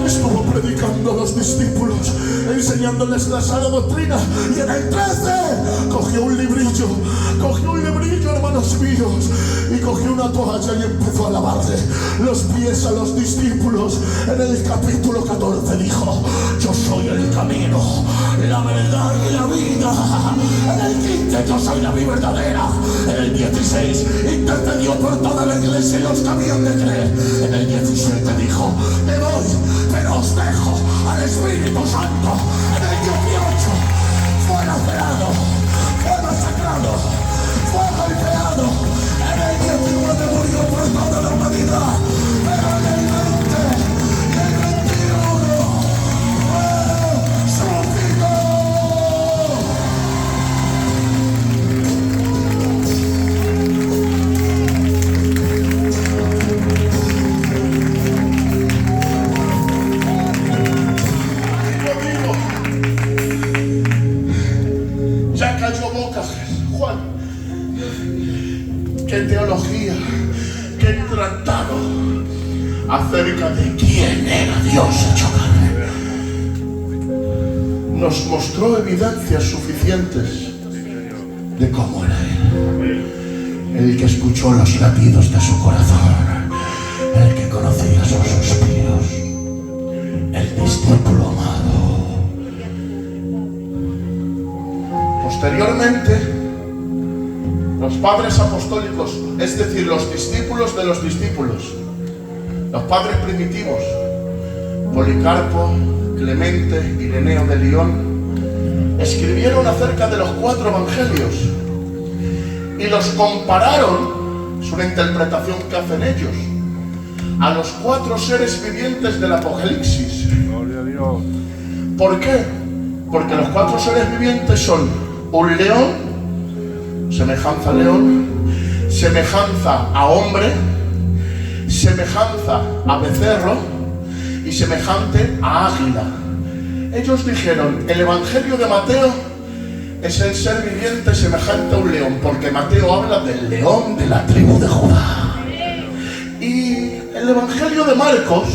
estuvo predicando a los discípulos, enseñándoles la sana doctrina. Y en el 13 cogió un librillo, hermanos míos, y cogió una toalla y empezó a lavarle los pies a los discípulos. En el capítulo 14 dijo: yo soy el camino, la verdad y la vida. En el 15: yo soy la vida verdadera. En el 16 intercedió por toda la iglesia y los que habían de creer. En el 17 dijo: me voy, pero os dejo al Espíritu Santo. En el 18 fue lacerado, fue masacrado, fue golpeado. En el 19 murió por toda la humanidad. Pero en el 20 y el 21 resucitó. Ya cayó boca, Juan. Qué teología, qué tratado acerca de quién era Dios hecho carne. Nos mostró evidencias suficientes de cómo era Él. El que escuchó los latidos de su corazón, el que conocía sus suspiros, el discípulo amado. Posteriormente, los padres apostólicos, es decir, los discípulos de los discípulos, los padres primitivos, Policarpo, Clemente, Ireneo de Lyon escribieron acerca de los 4 evangelios y los compararon, es una interpretación que hacen ellos, a los 4 seres vivientes del Apocalipsis. Gloria a Dios. ¿Por qué? Porque los 4 seres vivientes son un león, semejanza a león, semejanza a hombre, semejanza a becerro y semejante a águila. Ellos dijeron, el Evangelio de Mateo es el ser viviente semejante a un león, porque Mateo habla del león de la tribu de Judá. Y el Evangelio de Marcos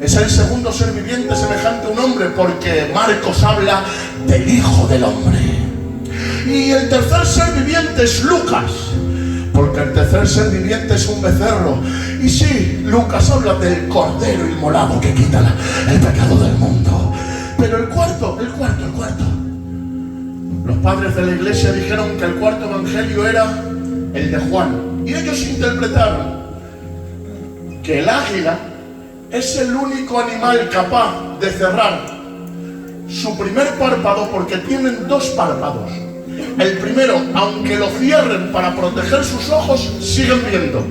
es el segundo ser viviente semejante a un hombre, porque Marcos habla del Hijo del Hombre. Y el tercer ser viviente es Lucas, porque el tercer ser viviente es un becerro. Y sí, Lucas habla del Cordero inmolado que quita el pecado del mundo. Pero el cuarto. Los padres de la iglesia dijeron que el cuarto evangelio era el de Juan. Y ellos interpretaron que el águila es el único animal capaz de cerrar su primer párpado, porque tienen 2 párpados. El primero, aunque lo cierren para proteger sus ojos, siguen viendo.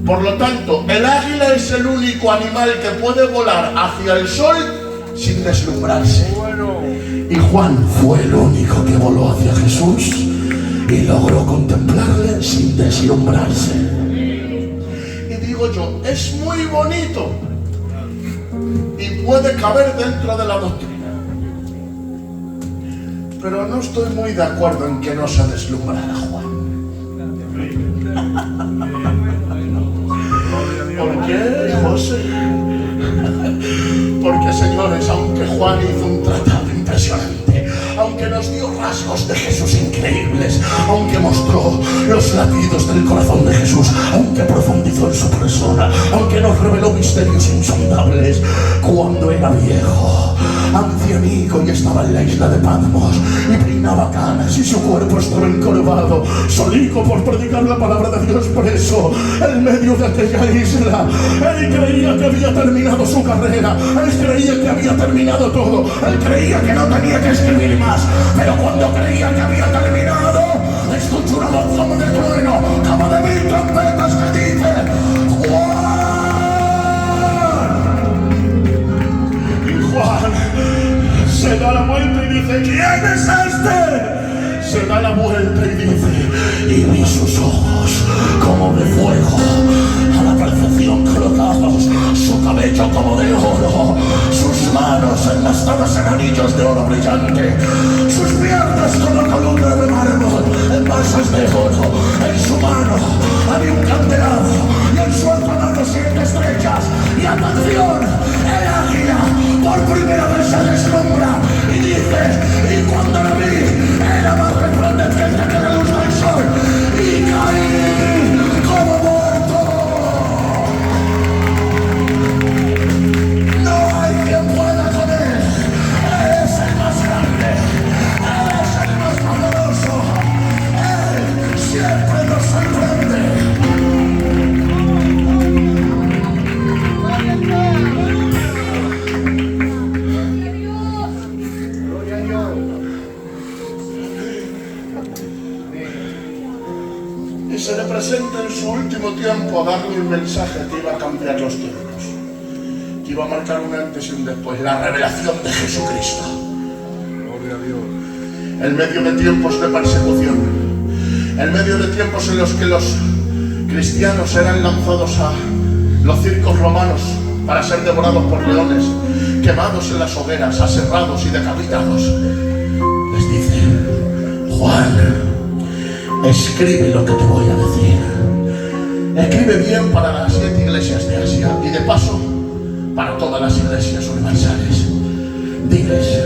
Por lo tanto, el águila es el único animal que puede volar hacia el sol sin deslumbrarse. Y Juan fue el único que voló hacia Jesús y logró contemplarle sin deslumbrarse. Y digo yo, es muy bonito y puede caber dentro de la doctrina, pero no estoy muy de acuerdo en que no se deslumbrara Juan. ¿Por qué, José? Porque, señores, aunque Juan hizo un tratado impresionante, aunque nos dio rasgos de Jesús increíbles, aunque mostró los latidos del corazón de Jesús, aunque profundizó en su persona, aunque nos reveló misterios insondables, cuando era viejo, ancianico y estaba en la isla de Patmos y peinaba canas y su cuerpo estaba encorvado, solico por predicar la palabra de Dios preso en medio de aquella isla, él creía que había terminado su carrera, él creía que había terminado todo, él creía que no tenía que escribir más, pero cuando creía que había terminado, escuchó una voz como de trueno, como de 1000 trompetas que dice: Juan se da la vuelta y dice: ¿quién es este? Se da la vuelta y dice: y vi sus ojos como de fuego, a la perfección colocados, su cabello como de oro, sus manos enlazadas en anillos de oro brillante, sus piernas como columna de mármol en vasos de oro, en su mano había un candelabro y en su otra mano 7 estrellas. Y atención, el águila por primera vez se deslumbra y dice: y cuando la vi era más resplandeciente que la luz del sol y caí como muerto. No hay quien pueda con él, es el más grande, es el más poderoso, él siempre nos sorprende. Se le presenta en su último tiempo a darle un mensaje que iba a cambiar los tiempos, que iba a marcar un antes y un después, la revelación de Jesucristo. Gloria a Dios. En medio de tiempos de persecución, en medio de tiempos en los que los cristianos eran lanzados a los circos romanos para ser devorados por leones, quemados en las hogueras, aserrados y decapitados, les dice: Juan, escribe lo que te voy a decir. Escribe bien para las 7 iglesias de Asia y de paso para todas las iglesias universales. Diles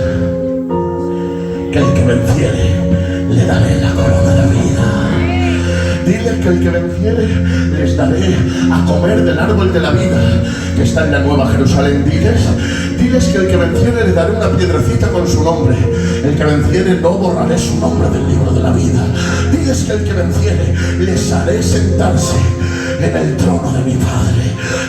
que el que venciere le daré la corona de vida. Diles que el que venciere les daré a comer del árbol de la vida que está en la Nueva Jerusalén. Diles que el que venciere le daré una piedrecita con su nombre. El que venciere no borraré su nombre del libro de la vida. Diles que el que venciere les haré sentarse en el trono de mi Padre.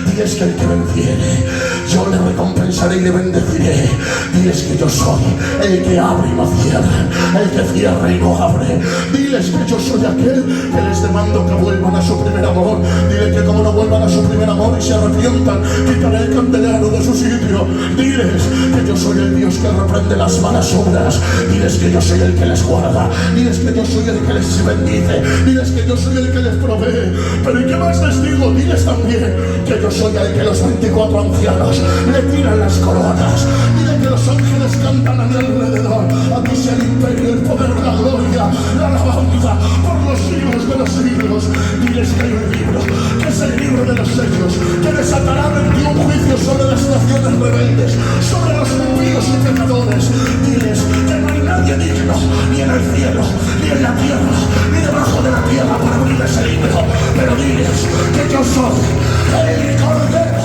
Diles que el que venciere, yo le recompensaré y le bendeciré. Diles que yo soy el que abre y no cierra, el que cierra y no abre. Diles que yo soy aquel que les demando que vuelvan a su primer amor. Diles que como no vuelvan a su primer amor y se arrepientan, quitaré el candelero de su sitio. Diles que yo soy el Dios que reprende las malas obras. Diles que yo soy el que les guarda. Diles que yo soy el que les bendice. Diles que yo soy el que les provee. Pero ¿y qué más les digo? Diles también que yo soy el que los 24 ancianos le tiran las coronas. Diles que los ángeles cantan a mi alrededor. A ti sea el imperio, el poder, la gloria, la alabanza por los siglos de los siglos. Diles que hay un libro, que es el libro de los sellos, que desatará 21 juicios sobre las naciones rebeldes, sobre los impíos y pecadores. Diles que no hay nadie digno, ni en el cielo, ni en la tierra, ni debajo de la tierra para abrir ese libro. Pero diles que yo soy el Cordero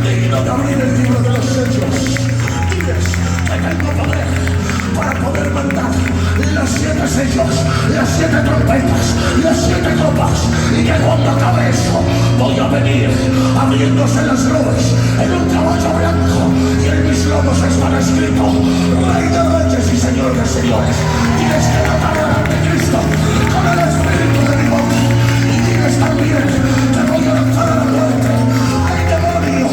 digno de abrir el libro de los sellos. Diles que tengo poder para poder mandar los 7 sellos, las 7 trompetas, las 7 copas, y que cuando acabe eso voy a venir abriéndose las nubes en un caballo blanco, y en mis lomos estará escrito Rey de Reyes y Señor de Señores. Diles que no cargarán de Cristo con el espíritu de mi boca, y diles también que voy a lanzar a la muerte al demonio,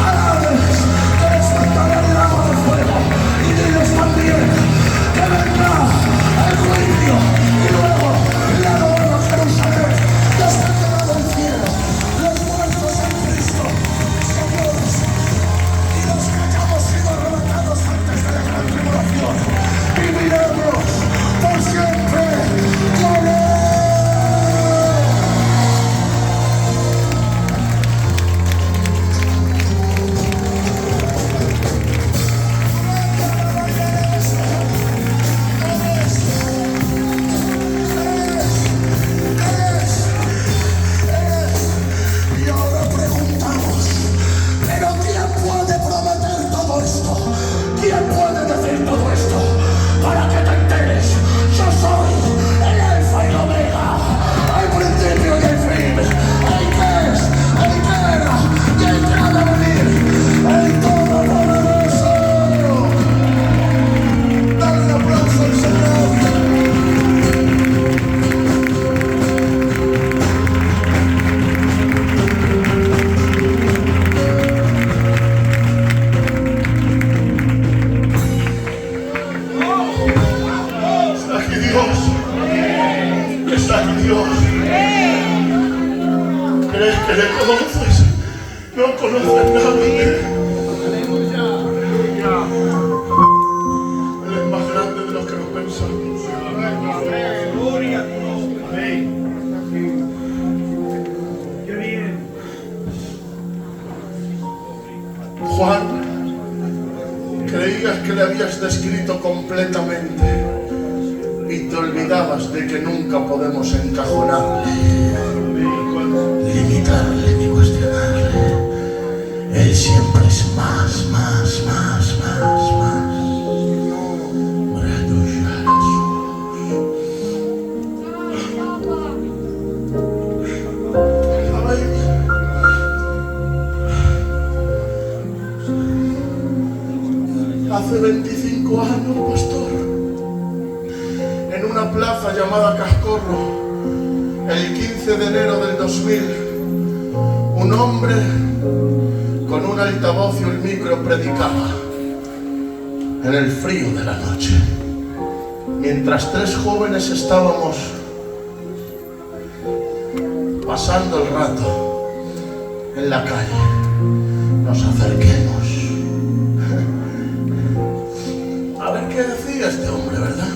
a Hades, que despertará el lago de fuego. Y diles también que vendrá el juicio y luego la nueva Jerusalén, despertará del cielo los muertos en Cristo, Señores, y los que hayamos sido arrebatados antes de la gran tribulación, viviremos por siempre con Él. Y ahora preguntamos, ¿pero quién puede prometer todo esto? ¿Quién puede decir todo esto? Para que te enteres, yo soy el Alfa y el Omega, el principio y el fin, el que es, el que era y el que ha de venir, el Todopoderoso. Dale un aplauso al Señor. Está aquí Dios. Está aquí Dios. ¿Crees que le conoces? No conoces nadie. Él es más grande de lo que nos pensamos. Gloria a Dios. Amén. Qué bien. Juan, creías que le habías descrito completamente y te olvidabas de que nunca podemos encajonarle, limitarle ni cuestionarle. Él siempre es más. Hace 25 años, pastor, en una plaza llamada Cascorro, el 15 de enero del 2000, un hombre con un altavoz y un micro predicaba en el frío de la noche, mientras 3 jóvenes estábamos pasando el rato en la calle. Nos acerquemos a ver qué decía este hombre, ¿verdad?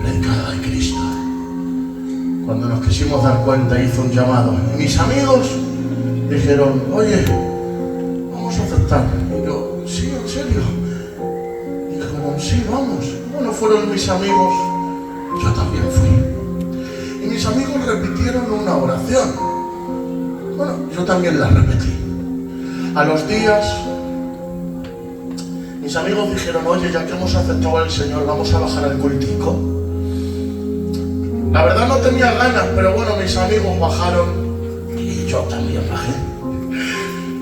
Predicaba de Cristo. Cuando nos quisimos dar cuenta, hizo un llamado. Y mis amigos dijeron, oye, vamos a aceptar. Y yo, sí, en serio. Y dijeron, sí, vamos. Bueno, fueron mis amigos. Yo también fui. Y mis amigos repitieron una oración. Bueno, yo también la repetí. A los días, mis amigos dijeron, oye, ya que hemos aceptado al Señor, vamos a bajar al cultico. La verdad no tenía ganas, pero bueno, mis amigos bajaron y yo también bajé.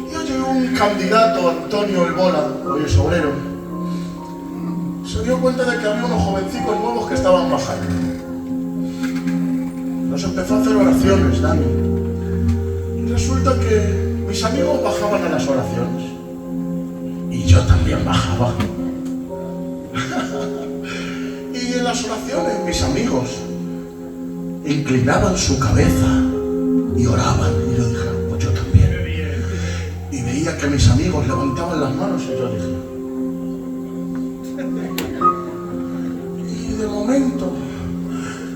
Y llegó un candidato, Antonio El Bola, hoy es obrero. Se dio cuenta de que había unos jovencicos nuevos que estaban bajando. Nos empezó a hacer oraciones, Dani. Y resulta que mis amigos bajaban a las oraciones. Y yo también bajaba. Y en las oraciones mis amigos inclinaban su cabeza y oraban. Y yo dije, pues yo también. Y veía que mis amigos levantaban las manos y yo dije. Y de momento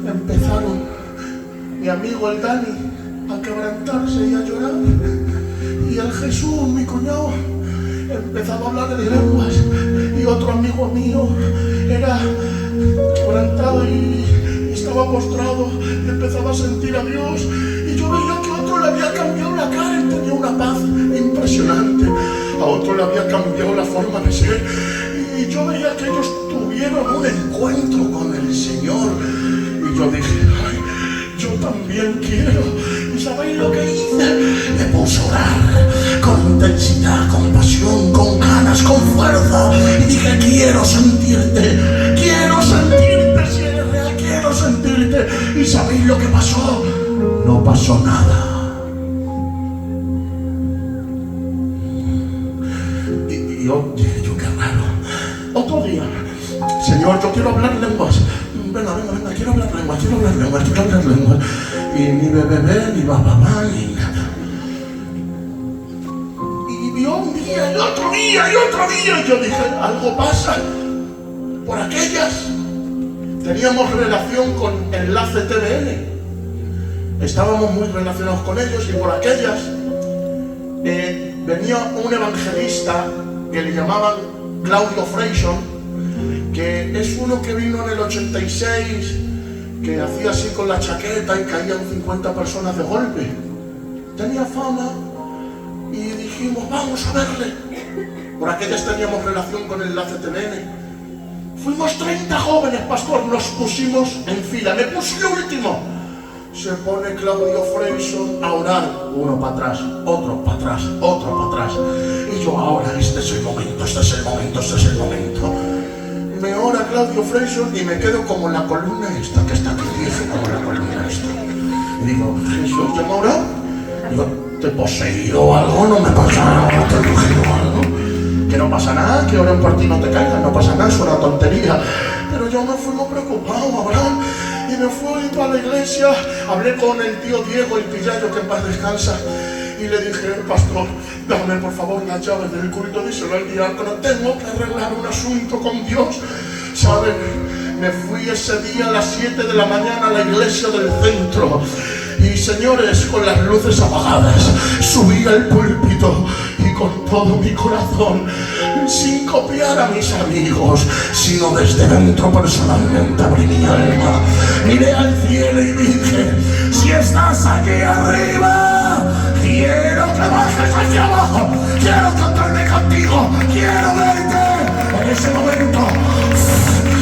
empezaron mi amigo el Dani a quebrantarse y a llorar. Y el Jesús, mi cuñado, empezaba a hablar en lenguas. Y otro amigo mío era quebrantado y estaba postrado y empezaba a sentir a Dios. Y yo veía que a otro le había cambiado la cara y tenía una paz impresionante. A otro le había cambiado la forma de ser. Y yo veía que ellos tuvieron un encuentro con el Señor. Y yo dije, ay, yo también quiero. ¿Y sabéis lo que hice? Me puse a orar con intensidad, con pasión, con ganas, con fuerza. Y dije, quiero sentirte, si eres real, quiero sentirte. ¿Y sabéis lo que pasó? No pasó nada. Y yo dije, qué raro. Otro día, Señor, yo quiero hablar lenguas. Venga, quiero hablar lenguas. Y ni bebé, ni babá, ni nada. Y vio un día, y otro día. Y yo dije, algo pasa. Por aquellas teníamos relación con Enlace TVN. Estábamos muy relacionados con ellos y por aquellas venía un evangelista que le llamaban Claudio Freyson, que es uno que vino en el 86, que hacía así con la chaqueta y caían 50 personas de golpe. Tenía fama y dijimos, vamos a verle. Por aquellas teníamos relación con Enlace TVN. Fuimos 30 jóvenes, pastor, nos pusimos en fila. Me puse el último. Se pone Claudio Freyson a orar. Uno para atrás, otro para atrás, otro para atrás. Y yo, ahora, este es el momento. Me ora Claudio Freyson y me quedo como en la columna esta, que está aquí, como en la columna esta. Y digo, Jesús, ¿ya me oró? Digo, ¿te he poseído algo? No me pasa nada, ¿te he cogido algo? Que no pasa nada, que ahora un cuarto no te caigas, no pasa nada, es una tontería. Pero yo me fui muy preocupado, Abraham, y me fui para la iglesia, hablé con el tío Diego, el pillayo, que en paz descansa, y le dije, pastor, dame por favor las llaves del culto, díselo al diácono, tengo que arreglar un asunto con Dios. ¿Saben? Me fui ese día a las 7 de la mañana a la iglesia del centro. Y señores, con las luces apagadas, subí al púlpito y con todo mi corazón, sin copiar a mis amigos, sino desde dentro personalmente abrí mi alma, miré al cielo y dije, si estás aquí arriba, quiero que bajes hacia abajo, quiero cantarme contigo, quiero verte. En ese momento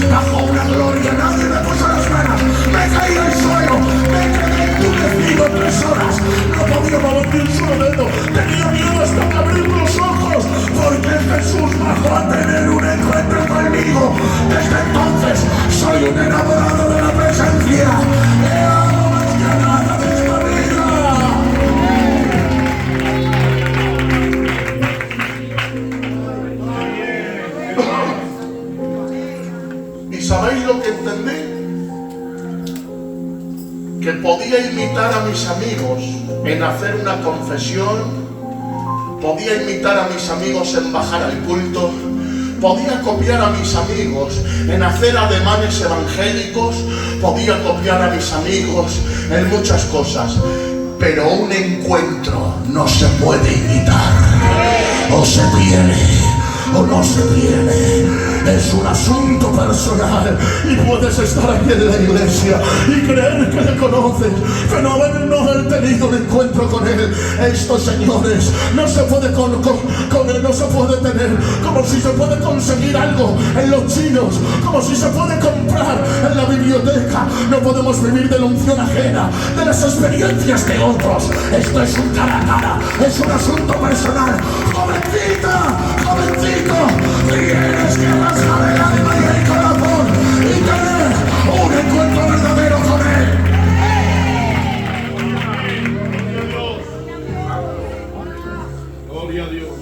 bajó una gloria, nadie me puso las manos, me caí al suelo, me quedé endurecido 3 horas, no podía mover un solo dedo, tenía miedo hasta de abrir los ojos, porque Jesús bajó a tener un encuentro conmigo. Desde entonces soy un enamorado de la presencia, le amo más que nada de esta vida. ¿Y sabéis lo que entendí? Que podía imitar a mis amigos en hacer una confesión, podía imitar a mis amigos en bajar al culto, podía copiar a mis amigos en hacer ademanes evangélicos, podía copiar a mis amigos en muchas cosas, pero un encuentro no se puede imitar. O se tiene o no se tiene. Es un asunto personal y puedes estar aquí en la iglesia y creer que le conoces, pero no haber tenido un encuentro con él. Estos señores no se puede con él, no se puede tener como si se puede conseguir algo en los chinos, como si se puede comprar en la biblioteca. No podemos vivir de la unción ajena, de las experiencias de otros. Esto es un cara a cara, es un asunto personal. Jovencita, jovencito, tienes que rasgar el alma y el corazón y tener un encuentro verdadero con él. Gloria a Dios.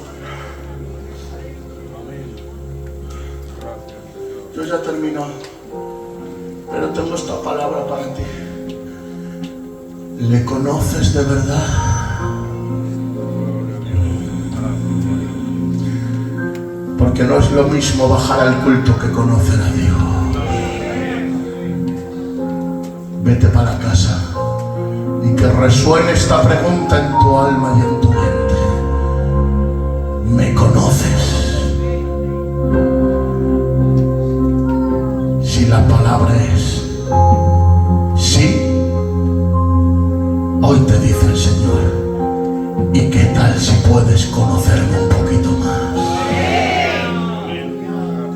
Yo ya termino, pero tengo esta palabra para ti. ¿Le conoces de verdad? Porque no es lo mismo bajar al culto que conocer a Dios. Vete para casa y que resuene esta pregunta en tu alma y en tu mente. ¿Me conoces? Si la palabra es sí, hoy te dice el Señor, ¿y qué tal si puedes conocerme un poquito más?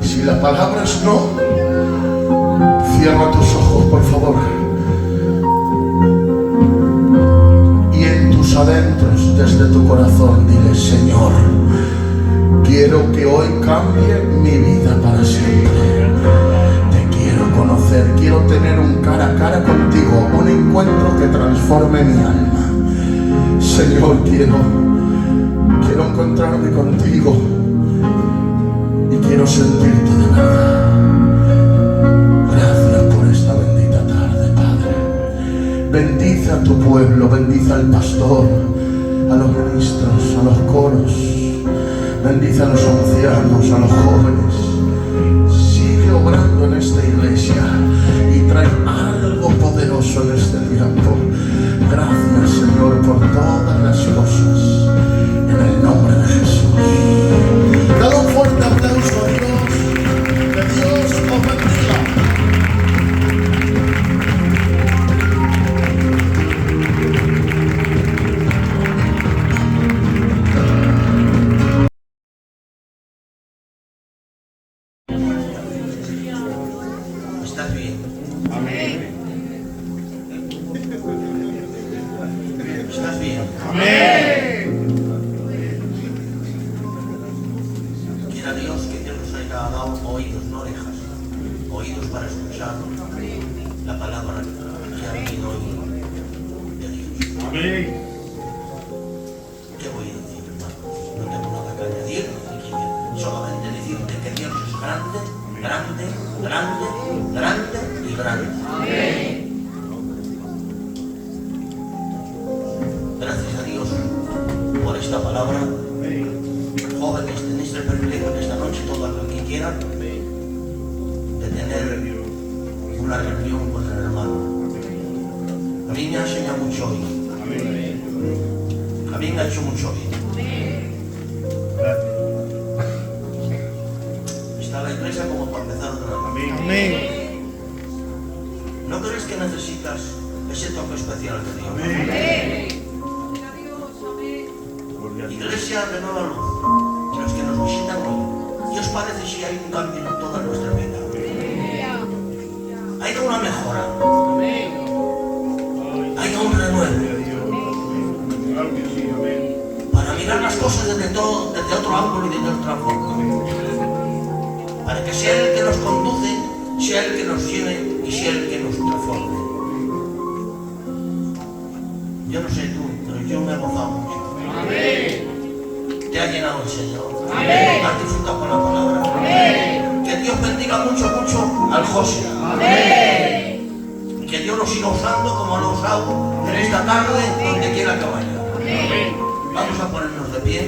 Si la palabra es no, cierra tus ojos, por favor. Y en tus adentros, desde tu corazón, dile: Señor, quiero que hoy cambie mi vida para siempre. Te quiero conocer, quiero tener un cara a cara contigo, un encuentro que transforme mi alma. Señor, quiero encontrarme contigo y quiero sentirte de verdad. Gracias por esta bendita tarde, Padre. Bendice a tu pueblo, bendice al pastor, a los ministros, a los coros, bendice a los ancianos, a los jóvenes. Sigue obrando en esta iglesia y trae algo poderoso en este tiempo. Gracias, Señor, por todas las cosas, en el nombre de Jesús. Dale un fuerte aplauso a Dios. Que Dios os bendiga. ¿Estás bien? Amén. ¿Estás bien? Amén. Quiera Dios que Dios nos haya dado oídos, no orejas, oídos para escuchar la palabra que ha venido hoy de Dios. Amén. ¿Qué voy a decir, hermano? No tengo nada que añadir, solamente decirte que Dios es grande, grande, grande, grande y grande. Amén. Gracias a Dios por esta palabra. Jóvenes, tenéis el privilegio en esta noche, todos los que quieran, de tener una reunión con el hermano. A mí me ha enseñado mucho hoy. A mí me ha hecho mucho hoy. Está la iglesia como para empezar otra vez. Amén. ¿No crees que necesitas ese toque especial de Dios? Iglesia de Nueva Luz, los que nos visitan hoy, ¿qué os parece si hay un cambio en toda nuestra vida? Hay una mejora, hay un renuevo, para mirar las cosas desde otro ángulo y desde otra forma, para que sea el que nos conduce, sea el que nos lleve y sea el que nos transforme. Yo no sé tú, pero yo me he gozado mucho. Te ha llenado el Señor. Has disfrutado con la palabra. Que Dios bendiga mucho, mucho al José. Y que Dios lo siga usando como lo ha usado en esta tarde, donde quiera que vaya. Vamos a ponernos de pie.